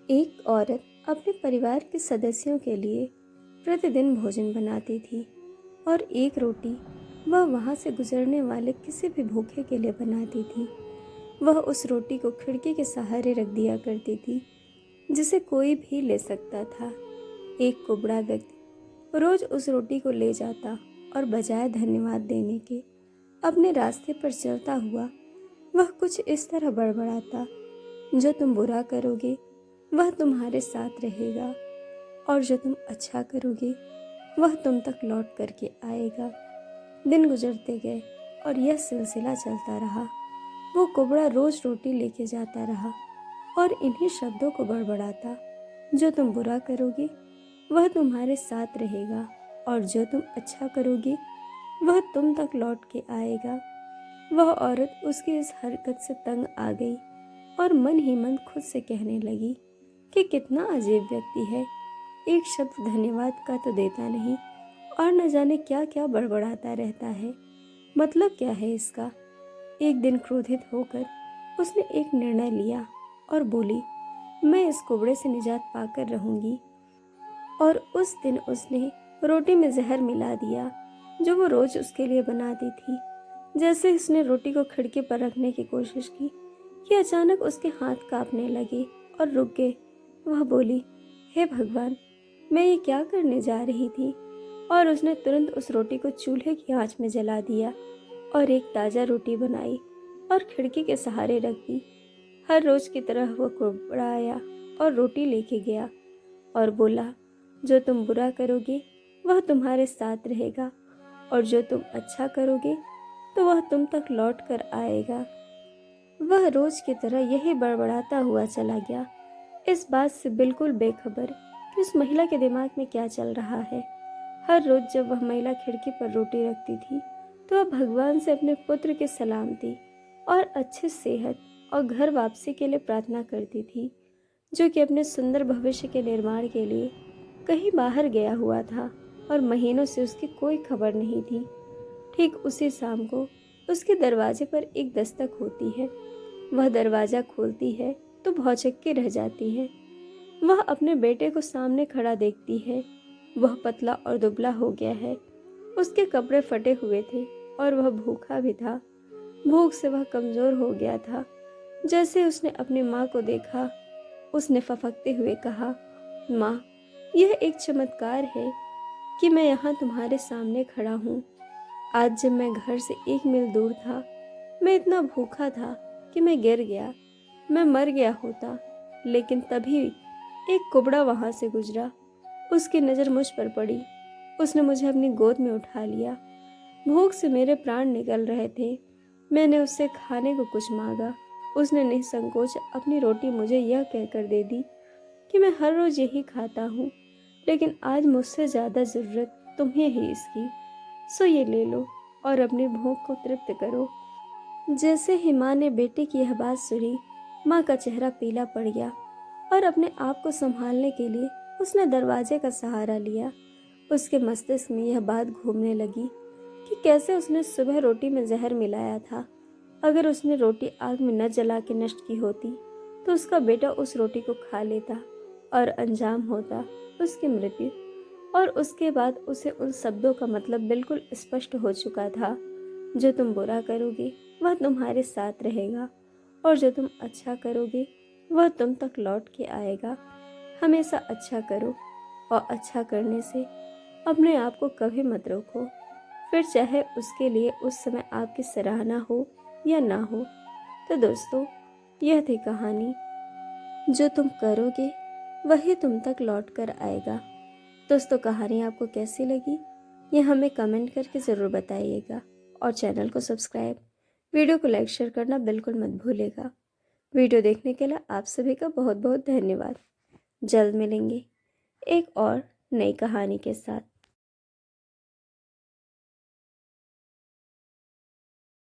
एक औरत अपने परिवार के सदस्यों के लिए प्रतिदिन भोजन बनाती थी और एक रोटी वह वहाँ से गुजरने वाले किसी भी भूखे के लिए बनाती थी। वह उस रोटी को खिड़की के सहारे रख दिया करती थी, जिसे कोई भी ले सकता था। एक कुबड़ा व्यक्ति रोज उस रोटी को ले जाता और बजाय धन्यवाद देने के अपने रास्ते पर चलता हुआ वह कुछ इस तरह बड़बड़ाता, जो तुम बुरा करोगे वह तुम्हारे साथ रहेगा और जो तुम अच्छा करोगे वह तुम तक लौट करके आएगा। दिन गुजरते गए और यह सिलसिला चलता रहा। वो कुबड़ा रोज रोटी लेके जाता रहा और इन्हीं शब्दों को बड़बड़ाता, जो तुम बुरा करोगे वह तुम्हारे साथ रहेगा और जो तुम अच्छा करोगे वह तुम तक लौट के आएगा। वह औरत उसकी इस हरकत से तंग आ गई और मन ही मन खुद से कहने लगी कि कितना अजीब व्यक्ति है, एक शब्द धन्यवाद का तो देता नहीं और न जाने क्या क्या बड़बड़ाता रहता है। मतलब क्या है इसका। एक दिन क्रोधित होकर उसने एक निर्णय लिया और बोली, मैं इस कुबड़े से निजात पाकर रहूंगी। और उस दिन उसने रोटी में जहर मिला दिया, जो वो रोज उसके लिए बनाती थी। जैसे उसने रोटी को खिड़की पर रखने की कोशिश की कि अचानक उसके हाथ कांपने लगे और रुक गए। वह बोली, हे भगवान, मैं ये क्या करने जा रही थी। और उसने तुरंत उस रोटी को चूल्हे की आंच में जला दिया और एक ताज़ा रोटी बनाई और खिड़की के सहारे रख दी। हर रोज की तरह वह कुबड़ा आया और रोटी लेके गया और बोला, जो तुम बुरा करोगे वह तुम्हारे साथ रहेगा और जो तुम अच्छा करोगे तो वह तुम तक लौट कर आएगा। वह रोज की तरह यही बड़बड़ाता हुआ चला गया, इस बात से बिल्कुल बेखबर कि उस महिला के दिमाग में क्या चल रहा है। हर रोज जब वह महिला खिड़की पर रोटी रखती थी तो वह भगवान से अपने पुत्र की सलामती और अच्छी सेहत और घर वापसी के लिए प्रार्थना करती थी, जो कि अपने सुंदर भविष्य के निर्माण के लिए कहीं बाहर गया हुआ था और महीनों से उसकी कोई खबर नहीं थी। ठीक उसी शाम को उसके दरवाजे पर एक दस्तक होती है। वह दरवाज़ा खोलती है तो भौचक्की रह जाती है। वह अपने बेटे को सामने खड़ा देखती है। वह पतला और दुबला हो गया है, उसके कपड़े फटे हुए थे और वह भूखा भी था। भूख से वह कमज़ोर हो गया था। जैसे उसने अपनी माँ को देखा, उसने फफकते हुए कहा, माँ, यह एक चमत्कार है कि मैं यहाँ तुम्हारे सामने खड़ा हूँ। आज जब मैं घर से 1 मील दूर था, मैं इतना भूखा था कि मैं गिर गया, मैं मर गया होता। लेकिन तभी एक कुबड़ा वहाँ से गुजरा। उसकी नज़र मुझ पर पड़ी। उसने मुझे अपनी गोद में उठा लिया। भूख से मेरे प्राण निकल रहे थे। मैंने उससे खाने को कुछ मांगा। उसने निसंकोच अपनी रोटी मुझे यह कहकर दे दी कि मैं हर रोज़ यही खाता हूँ, लेकिन आज मुझसे ज़्यादा ज़रूरत तुम्हें ही इसकी, सो ये ले लो और अपनी भूख को तृप्त करो। जैसे ही माँ ने बेटे की यह बात सुनी, माँ का चेहरा पीला पड़ गया और अपने आप को संभालने के लिए उसने दरवाजे का सहारा लिया। उसके मस्तिष्क में यह बात घूमने लगी कि कैसे उसने सुबह रोटी में जहर मिलाया था। अगर उसने रोटी आग में न जला के नष्ट की होती तो उसका बेटा उस रोटी को खा लेता और अंजाम होता उसकी मृत्यु। और उसके बाद उसे उन शब्दों का मतलब बिल्कुल स्पष्ट हो चुका था, जो तुम बुरा करोगे वह तुम्हारे साथ रहेगा और जो तुम अच्छा करोगे वह तुम तक लौट के आएगा। हमेशा अच्छा करो और अच्छा करने से अपने आप को कभी मत रोको, फिर चाहे उसके लिए उस समय आपकी सराहना हो या ना हो। तो दोस्तों, यह थी कहानी, जो तुम करोगे वही तुम तक लौट कर आएगा। दोस्तों, कहानी आपको कैसी लगी यह हमें कमेंट करके ज़रूर बताइएगा और चैनल को सब्सक्राइब, वीडियो को लाइक शेयर करना बिल्कुल मत भूलिएगा। वीडियो देखने के लिए आप सभी का बहुत बहुत धन्यवाद। जल्द मिलेंगे एक और नई कहानी के साथ।